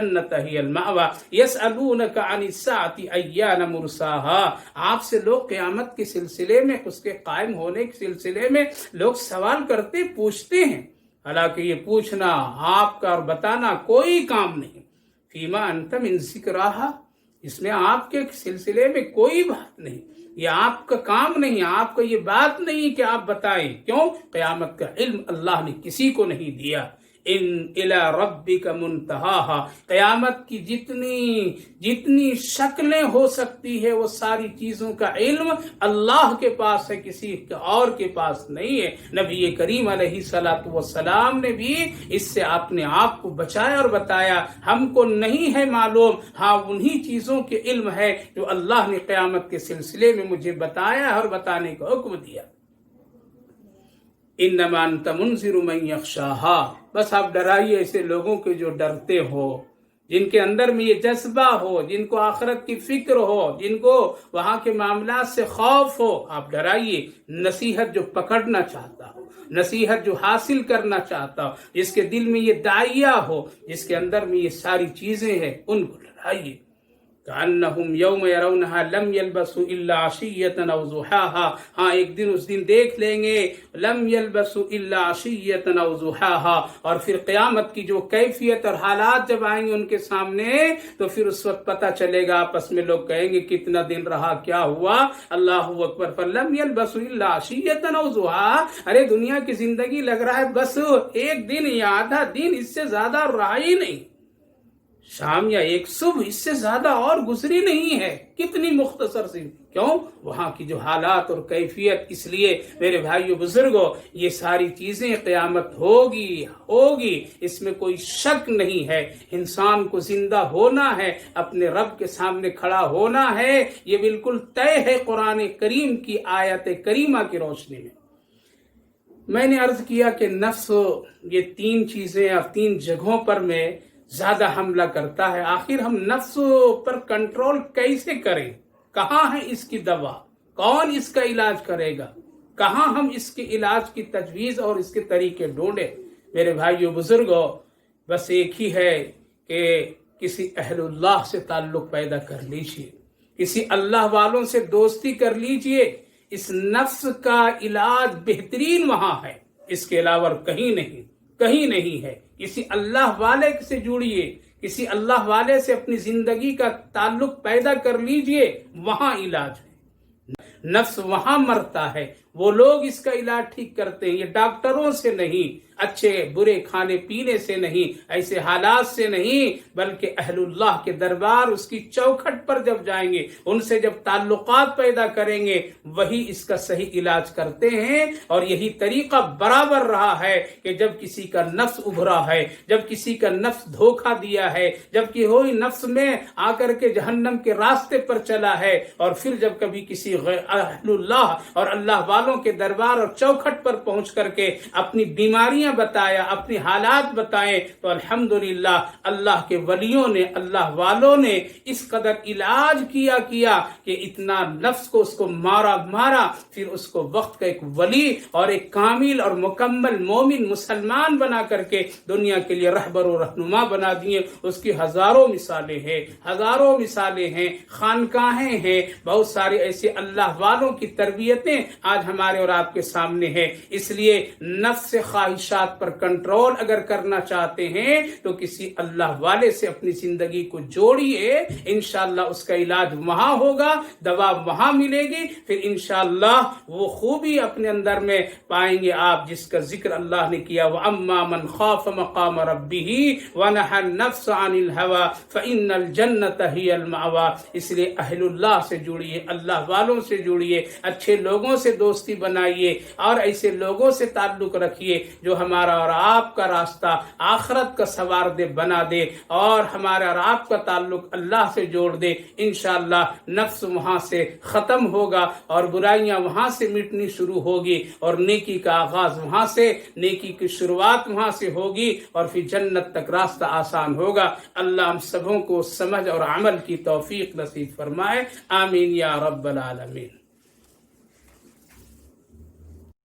الجنۃ ہی المأوی یسألونک عن الساعۃ ایان مرساہا۔ آپ سے لوگ قیامت کے سلسلے میں، اس کے قائم ہونے کے سلسلے میں لوگ سوال کرتے، پوچھتے ہیں، حالانکہ یہ پوچھنا آپ کا اور بتانا کوئی کام نہیں۔ فیما انت من ذکرہا، اس میں آپ کے سلسلے میں کوئی بات نہیں، یہ آپ کا کام نہیں، آپ کا یہ بات نہیں کہ آپ بتائیں۔ کیوں؟ قیامت کا علم اللہ نے کسی کو نہیں دیا۔ ان الی ربک منتہاہا، قیامت کی جتنی شکلیں ہو سکتی ہے وہ ساری چیزوں کا علم اللہ کے پاس ہے، کسی اور کے پاس نہیں ہے۔ نبی کریم علیہ الصلوۃ والسلام نے بھی اس سے اپنے آپ کو بچایا اور بتایا، ہم کو نہیں ہے معلوم، ہاں انہی چیزوں کے علم ہے جو اللہ نے قیامت کے سلسلے میں مجھے بتایا اور بتانے کا حکم دیا۔ انما انت منذر من یخشاہا، بس آپ ڈرائیے ایسے لوگوں کے جو ڈرتے ہو، جن کے اندر میں یہ جذبہ ہو، جن کو آخرت کی فکر ہو، جن کو وہاں کے معاملات سے خوف ہو، آپ ڈرائیے۔ نصیحت جو پکڑنا چاہتا ہو، نصیحت جو حاصل کرنا چاہتا ہو، جس کے دل میں یہ داعیہ ہو، جس کے اندر میں یہ ساری چیزیں ہیں، ان کو ڈرائیے۔ کأنہم یوم یرونہا لم یلبسوا الا عشیۃ او ضحاہا، ہاں ایک دن اس دن دیکھ لیں گے، لم یلبسوا الا عشیۃ او ضحاہا، اور پھر قیامت کی جو کیفیت اور حالات جب آئیں گے ان کے سامنے تو پھر اس وقت پتہ چلے گا، آپس میں لوگ کہیں گے کتنا دن رہا، کیا ہوا، اللہ اکبر۔ فلم یلبسوا الا عشیۃ او ضحاہا، ارے دنیا کی زندگی لگ رہا ہے بس ایک دن یا آدھا دن، اس سے زیادہ رہا ہی نہیں، شام یا ایک صبح، اس سے زیادہ اور گزری نہیں ہے، کتنی مختصر سی۔ کیوں؟ وہاں کی جو حالات اور کیفیت۔ اس لیے میرے بھائیو بزرگوں، یہ ساری چیزیں قیامت ہوگی، اس میں کوئی شک نہیں ہے۔ انسان کو زندہ ہونا ہے، اپنے رب کے سامنے کھڑا ہونا ہے، یہ بالکل طے ہے قرآن کریم کی آیت کریمہ کی روشنی میں۔ میں نے عرض کیا کہ نفس یہ تین چیزیں اور تین جگہوں پر میں زیادہ حملہ کرتا ہے۔ آخر ہم نفس پر کنٹرول کیسے کریں؟ کہاں ہے اس کی دوا؟ کون اس کا علاج کرے گا؟ کہاں ہم اس کے علاج کی تجویز اور اس کے طریقے ڈھونڈیں؟ میرے بھائیو بزرگوں، بس ایک ہی ہے کہ کسی اہل اللہ سے تعلق پیدا کر لیجئے، کسی اللہ والوں سے دوستی کر لیجئے۔ اس نفس کا علاج بہترین وہاں ہے، اس کے علاوہ کہیں نہیں ہے۔ کسی اللہ والے سے جڑیے، کسی اللہ والے سے اپنی زندگی کا تعلق پیدا کر لیجئے، وہاں علاج ہے۔ نفس وہاں مرتا ہے، وہ لوگ اس کا علاج ٹھیک کرتے ہیں، یہ ڈاکٹروں سے نہیں، اچھے برے کھانے پینے سے نہیں، ایسے حالات سے نہیں، بلکہ اہل اللہ کے دربار، اس کی چوکھٹ پر جب جائیں گے، ان سے جب تعلقات پیدا کریں گے، وہی اس کا صحیح علاج کرتے ہیں۔ اور یہی طریقہ برابر رہا ہے کہ جب کسی کا نفس ابھرا ہے، جب کسی کا نفس دھوکہ دیا ہے، جب کہ وہی نفس میں آ کر کے جہنم کے راستے پر چلا ہے، اور پھر جب کبھی کسی اہل اللہ اور اللہ والوں کے دربار اور چوکھٹ پر پہنچ کر کے اپنی بیماریاں بتایا، اپنی حالات بتائیں، تو الحمدللہ اللہ کے ولیوں نے، اللہ والوں نے اس قدر علاج کیا کہ اتنا نفس کو اس کو مارا، پھر اس کو وقت کا ایک ولی اور ایک کامل اور مکمل مومن مسلمان بنا کر کے دنیا کے لیے رہبر و رہنما بنا دیے۔ اس کی ہزاروں مثالیں ہیں، خانقاہیں ہیں، بہت سارے ایسے اللہ والوں کی تربیتیں آج ہمارے اور آپ کے سامنے ہیں۔ اس لیے نفس خواہشات پر کنٹرول اگر کرنا چاہتے ہیں تو کسی اللہ والے سے اپنی زندگی کو جوڑیے، انشاءاللہ اس کا علاج وہاں ہوگا، دوا وہاں ملے گی، پھر انشاءاللہ وہ خوبی اپنے اندر میں پائیں گے آپ جس کا ذکر اللہ نے کیا، وَأَمَّا مَنْ خَافَ مَقَامَ رَبِّهِ وَنَهَى النَّفْسَ عَنِ الْهَوَى فَإِنَّ الْجَنَّةَ هِيَ الْمَأْوَى۔ اس لیے اہل اللہ سے جڑیے، اللہ والوں سے جڑیے، اچھے لوگوں سے دوستی بنائیے، اور ایسے لوگوں سے تعلق رکھیے جو ہمارا اور آپ کا راستہ آخرت کا سواردہ بنا دے، اور ہمارا اور آپ کا تعلق اللہ سے جوڑ دے۔ انشاءاللہ نفس وہاں سے ختم ہوگا، اور برائیاں وہاں سے مٹنی شروع ہوگی، اور نیکی کا آغاز وہاں سے، نیکی کی شروعات وہاں سے ہوگی، اور پھر جنت تک راستہ آسان ہوگا۔ اللہ ہم سبوں کو سمجھ اور عمل کی توفیق نصیب فرمائے، آمین یا رب العالمین۔